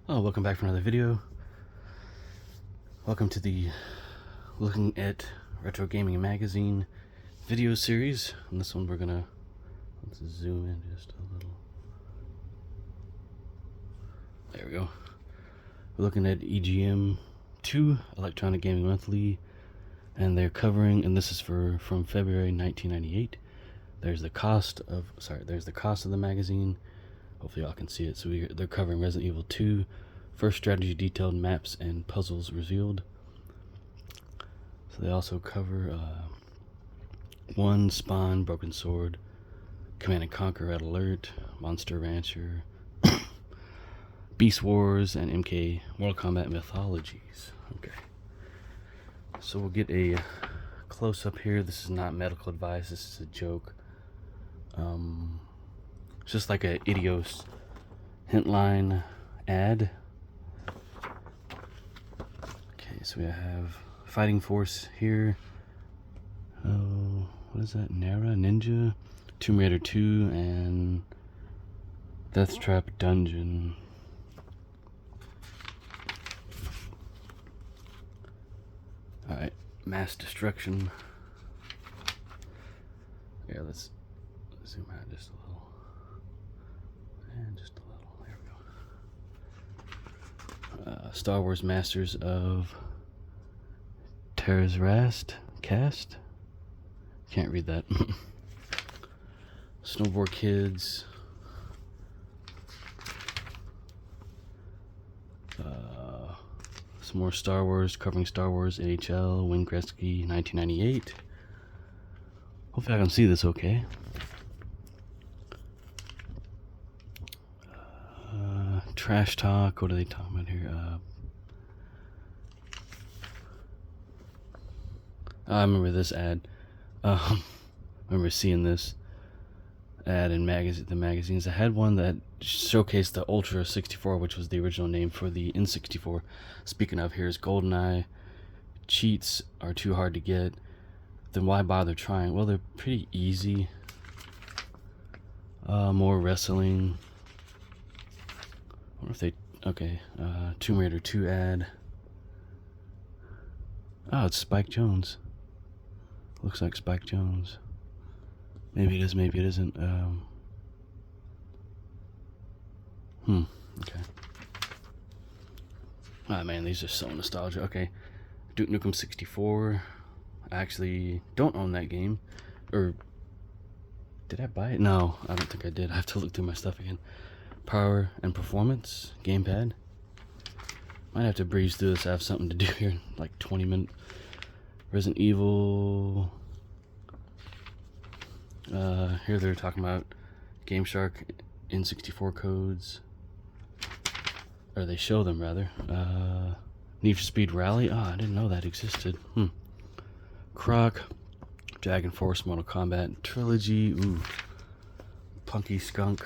Oh, welcome back for another video. Welcome to the Looking at Retro Gaming Magazine video series. And this one let's zoom in just a little. There we go. We're looking at EGM 2, Electronic Gaming Monthly, and they're covering, and this is from February 1998. There's the cost of the magazine. Hopefully y'all can see it. So they're covering Resident Evil 2, first strategy detailed, maps and puzzles revealed. So they also cover 1, Spawn, Broken Sword, Command and Conquer, Red Alert, Monster Rancher, Beast Wars, and MK Mortal Kombat Mythologies. Okay. So we'll get a close-up here. This is not medical advice, this is a joke. It's just like a Idios Hintline ad. Okay, so we have Fighting Force here. Oh, what is that? Nara, Ninja, Tomb Raider 2, and Death Trap Dungeon. Alright, Mass Destruction. Yeah, let's zoom out just a little. And just a little. There we go. Star Wars Masters of Terra's Cast. Can't read that. Snowboard Kids. Some more Star Wars, covering Star Wars, NHL, Wayne Gretzky, 1998. Hopefully I can see this okay. Trash Talk, what are they talking about here? I remember this ad. I remember seeing this ad in the magazines. I had one that showcased the Ultra 64, which was the original name for the N64. Speaking of, here's GoldenEye. Cheats are too hard to get. Then why bother trying? Well, they're pretty easy. More wrestling. I wonder if they... Okay, Tomb Raider 2 ad. Oh, it's Spike Jonze. Looks like Spike Jonze. Maybe it is, maybe it isn't. Okay. Ah, man, these are so nostalgic. Okay, Duke Nukem 64. I actually don't own that game. Or, did I buy it? No, I don't think I did. I have to look through my stuff again. Power and Performance, gamepad. Might have to breeze through this. I have something to do here in like 20 minutes. Resident Evil. Here they're talking about Game Shark N64 codes. Or they show them, rather. Need for Speed Rally. Oh, I didn't know that existed. Croc. Dragon Force Mortal Kombat Trilogy. Ooh. Punky Skunk.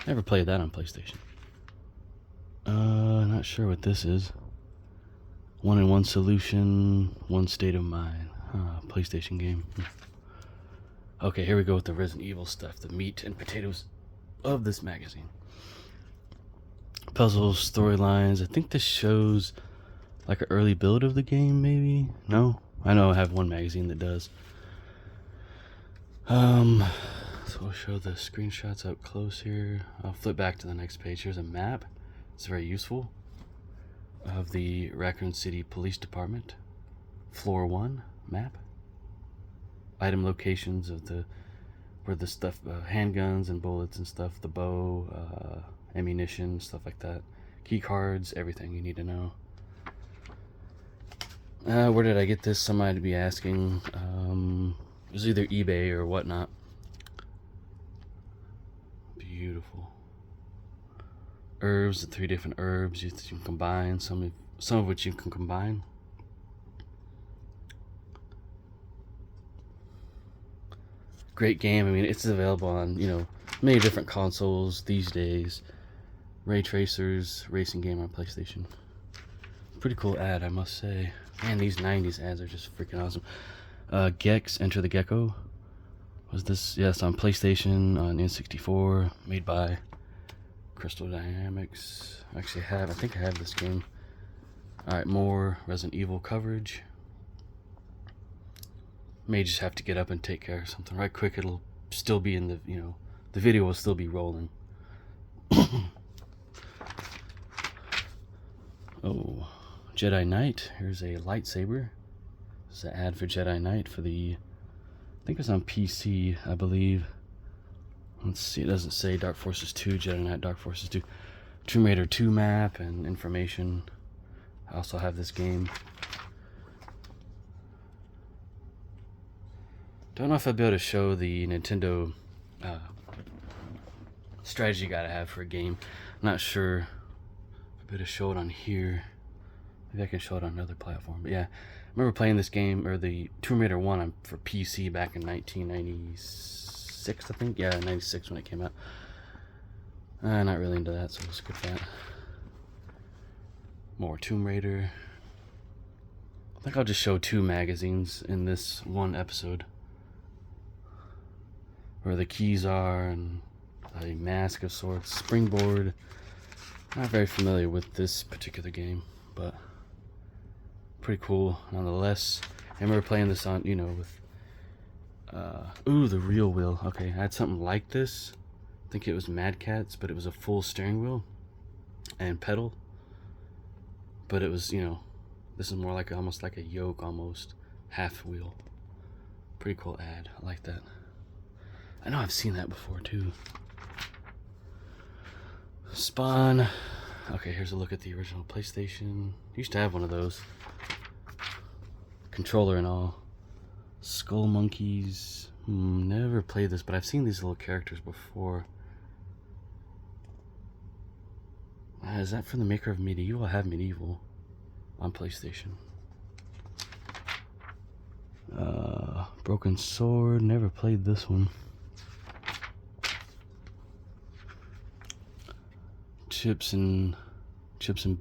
Never played that on PlayStation. Not sure what this is. 1-in-1 Solution, One State of Mind. PlayStation game. Okay, here we go with the Resident Evil stuff. The meat and potatoes of this magazine. Puzzles, storylines. I think this shows like an early build of the game, maybe? No? I know I have one magazine that does. So we'll show the screenshots up close here. I'll flip back to the next page. Here's a map. It's very useful. Of the Raccoon City Police Department. Floor 1 map. Item locations of where the stuff, handguns and bullets and stuff, the bow, ammunition, stuff like that. Key cards, everything you need to know. Where did I get this? Somebody to be asking. It was either eBay or whatnot. Beautiful. Herbs, the 3 different herbs you can combine, some of which you can combine. Great game. I mean, it's available on, many different consoles these days. Ray Tracers, racing game on PlayStation. Pretty cool ad, I must say. Man, these 90s ads are just freaking awesome. Gex, Enter the Gecko. Was this? Yes, on PlayStation, on N64, made by Crystal Dynamics. I think I have this game. Alright, more Resident Evil coverage. May just have to get up and take care of something right quick. It'll still be in the, the video will still be rolling. Oh, Jedi Knight. Here's a lightsaber. This is an ad for Jedi Knight for the, I think it's on PC, I believe. Let's see, it doesn't say Dark Forces 2, Jedi Knight, Dark Forces 2. Tomb Raider 2 map and information. I also have this game. Don't know if I'll be able to show the Nintendo strategy you gotta have for a game. I'm not sure if I'll be able to show it on here. Maybe I can show it on another platform. But yeah, I remember playing this game, or the Tomb Raider 1 for PC back in 1996, I think. Yeah, 96 when it came out. Not really into that, so we'll skip that. More Tomb Raider. I think I'll just show 2 magazines in this one episode. Where the keys are, and a mask of sorts, springboard. Not very familiar with this particular game, but pretty cool nonetheless. I remember playing this on, with ooh, the real wheel. Okay, I had something like this. I think it was Mad Catz, but it was a full steering wheel and pedal. But it was, this is more like almost like a yoke, almost half wheel. Pretty cool ad. I like that. I know I've seen that before too. Spawn. Okay, here's a look at the original PlayStation. Used to have one of those. Controller and all. Skull Monkeys. Never played this, but I've seen these little characters before. Is that from the maker of Medieval? I have Medieval on PlayStation. Broken Sword. Never played this one. Chips and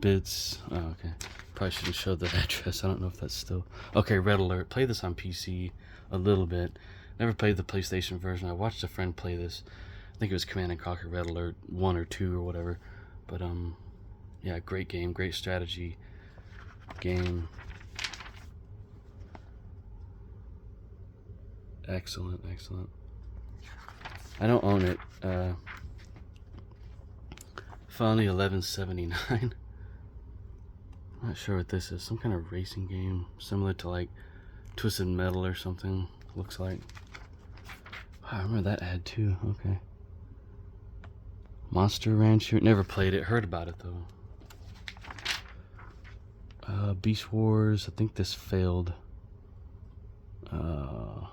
Bits. Oh, okay. Probably shouldn't show the address. I don't know if that's still... Okay, Red Alert. Played this on PC a little bit. Never played the PlayStation version. I watched a friend play this. I think it was Command & Conquer Red Alert 1 or 2 or whatever. But, yeah, great game. Great strategy game. Excellent, excellent. I don't own it. Finally, 1179. Not sure what this is. Some kind of racing game, similar to like Twisted Metal or something. Looks like. Oh, I remember that ad too. Okay. Monster Rancher. Never played it. Heard about it though. Beast Wars. I think this failed. More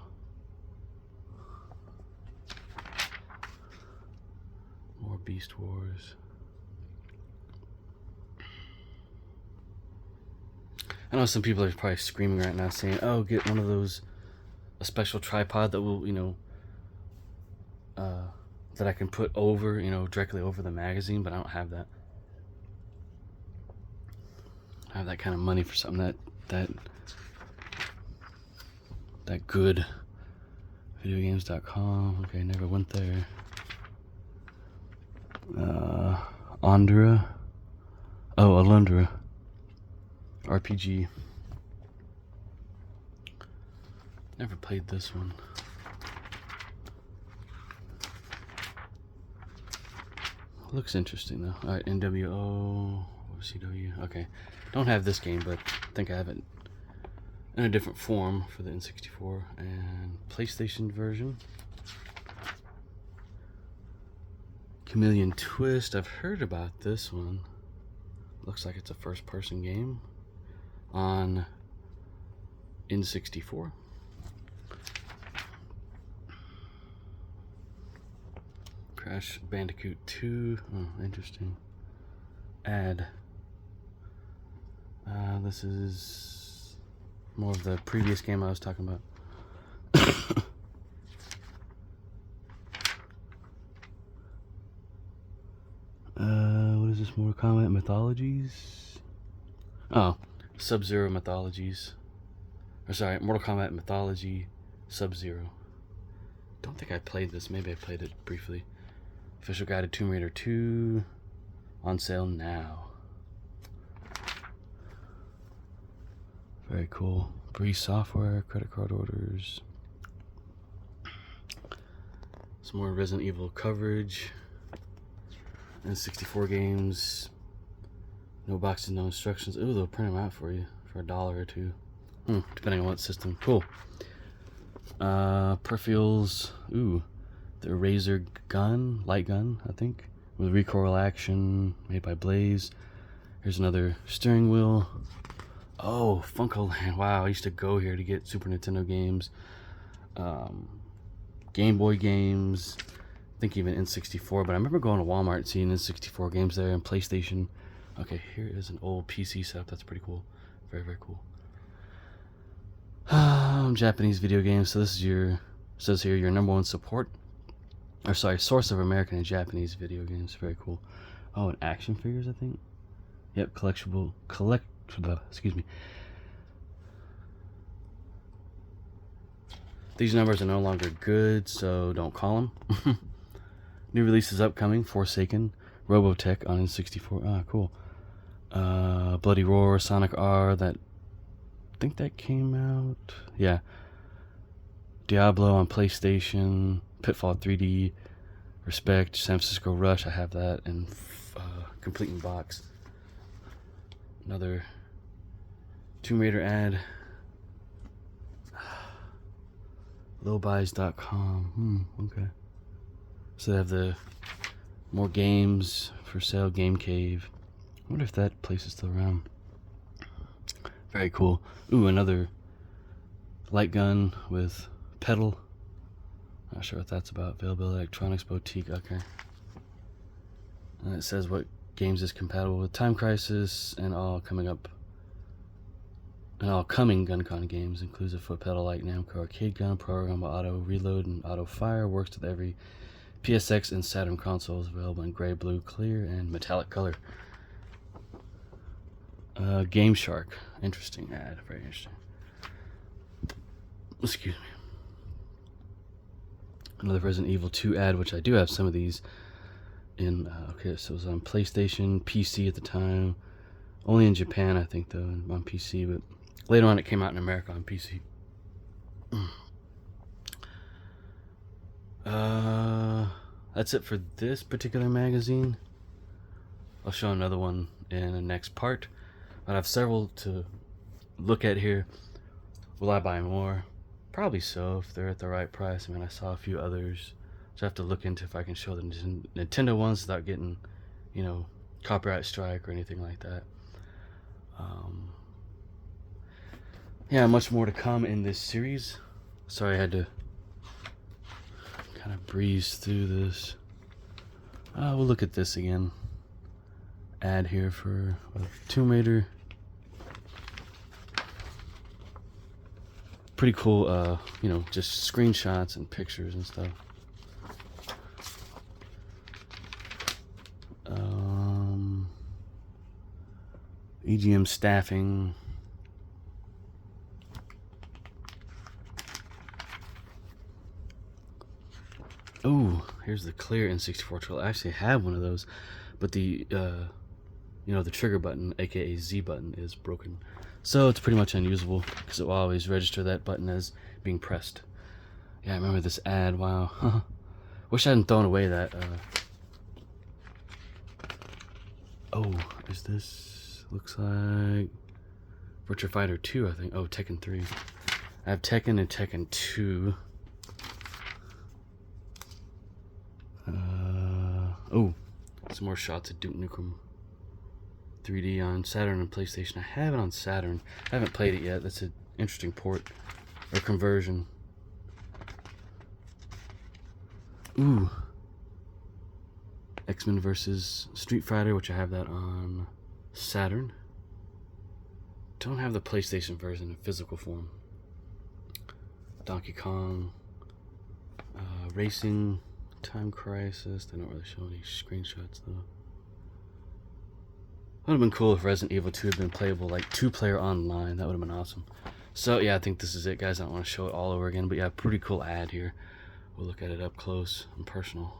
Beast Wars. I know some people are probably screaming right now saying, oh, get one of those, a special tripod that will, that I can put over, directly over the magazine, but I don't have that. I have that kind of money for something that good. Videogames.com. Okay, never went there. Alundra. Oh, Alundra. RPG. Never played this one. Looks interesting though. Alright, NWO, CW. Okay. Don't have this game, but I think I have it in a different form for the N64 and PlayStation version. Chameleon Twist. I've heard about this one. Looks like it's a first-person game on N64. Crash Bandicoot 2. Oh, interesting. Ad. This is more of the previous game I was talking about. What is this? Mortal Kombat Mythologies? Oh, Sub-Zero Mythologies. Or sorry, Mortal Kombat Mythology Sub-Zero. Don't think I played this. Maybe I played it briefly. Official Guide to Tomb Raider 2. On sale now. Very cool. Free software, credit card orders. Some more Resident Evil coverage. And 64 games. No boxes, no instructions. Ooh, they'll print them out for you for $1 or $2. Depending on what system. Cool. Peripherals. Ooh. The Razor gun, light gun, I think. With recoil action, made by Blaze. Here's another steering wheel. Oh, Funko Land. Wow, I used to go here to get Super Nintendo games. Game Boy games. I think even N64. But I remember going to Walmart and seeing N64 games there and PlayStation. Okay, here is an old PC setup. That's pretty cool. Very, very cool. Japanese video games. So this is your, says here, your #1 support. Or sorry, source of American and Japanese video games. Very cool. Oh, and action figures, I think. Yep, excuse me. These numbers are no longer good, so don't call them. New releases upcoming: Forsaken, Robotech on N64. Ah, cool. Bloody Roar, Sonic R. That, I think that came out. Yeah. Diablo on PlayStation. Pitfall 3D. Respect, San Francisco Rush. I have that, and complete in box. Another Tomb Raider ad. Lowbuys.com. Okay. So they have the more games for sale. Game Cave. I wonder if that place is still around. Very cool. Ooh, another light gun with pedal. Not sure what that's about. Available Electronics Boutique. Okay. And it says what games is compatible with. Time Crisis and all coming up. And all coming GunCon games includes a foot pedal like Namco Arcade Gun, programmable auto reload, and auto fire. Works with every PSX and Saturn consoles. Available in gray, blue, clear, and metallic color. Game Shark. Interesting ad. Very interesting. Excuse me. Another Resident Evil 2 ad, which I do have some of these in. Okay, so it was on PlayStation, PC at the time. Only in Japan, I think, though, on PC. But later on, it came out in America on PC. That's it for this particular magazine. I'll show another one in the next part. But I have several to look at here. Will I buy more? Probably so, if they're at the right price. I mean, I saw a few others, so I have to look into if I can show the Nintendo ones without getting, you know, copyright strike or anything like that. Yeah, much more to come in this series. Sorry I had to kind of breeze through this. We'll look at this again. Ad here for Tomb Raider. Pretty cool, you know, just screenshots and pictures and stuff. EGM staffing. Oh, here's the clear N64 controller. I actually have one of those, but the you know, the trigger button, aka Z button, is broken, so it's pretty much unusable because it will always register that button as being pressed. Yeah, I remember this ad. Wow. Wish I hadn't thrown away that. Oh, is this? Looks like Virtua Fighter 2, I think. Oh, Tekken 3. I have Tekken and Tekken 2. Oh, some more shots of Duke Nukem 3D on Saturn and PlayStation. I have it on Saturn. I haven't played it yet. That's an interesting port or conversion. Ooh. X-Men vs. Street Fighter, which I have that on Saturn. Don't have the PlayStation version in physical form. Donkey Kong. Racing. Time Crisis. They don't really show any screenshots though. Would have been cool if Resident Evil 2 had been playable like 2-player online. That would have been awesome. So yeah, I think this is it, guys. I don't want to show it all over again, but yeah, pretty cool ad here. We'll look at it up close and personal.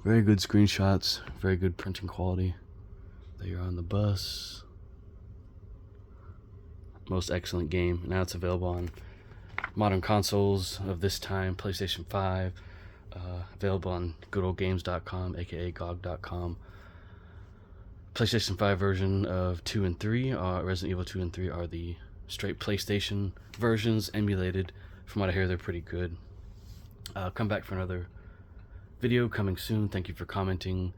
Very good screenshots, very good printing quality. There you're on the bus. Most excellent game. Now it's available on modern consoles of this time, PlayStation 5, available on goodoldgames.com, aka GOG.com. PlayStation 5 version of 2 and 3, Resident Evil 2 and 3 are the straight PlayStation versions, emulated. From what I hear, they're pretty good. Come back for another video coming soon. Thank you for commenting,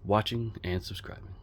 watching, and subscribing.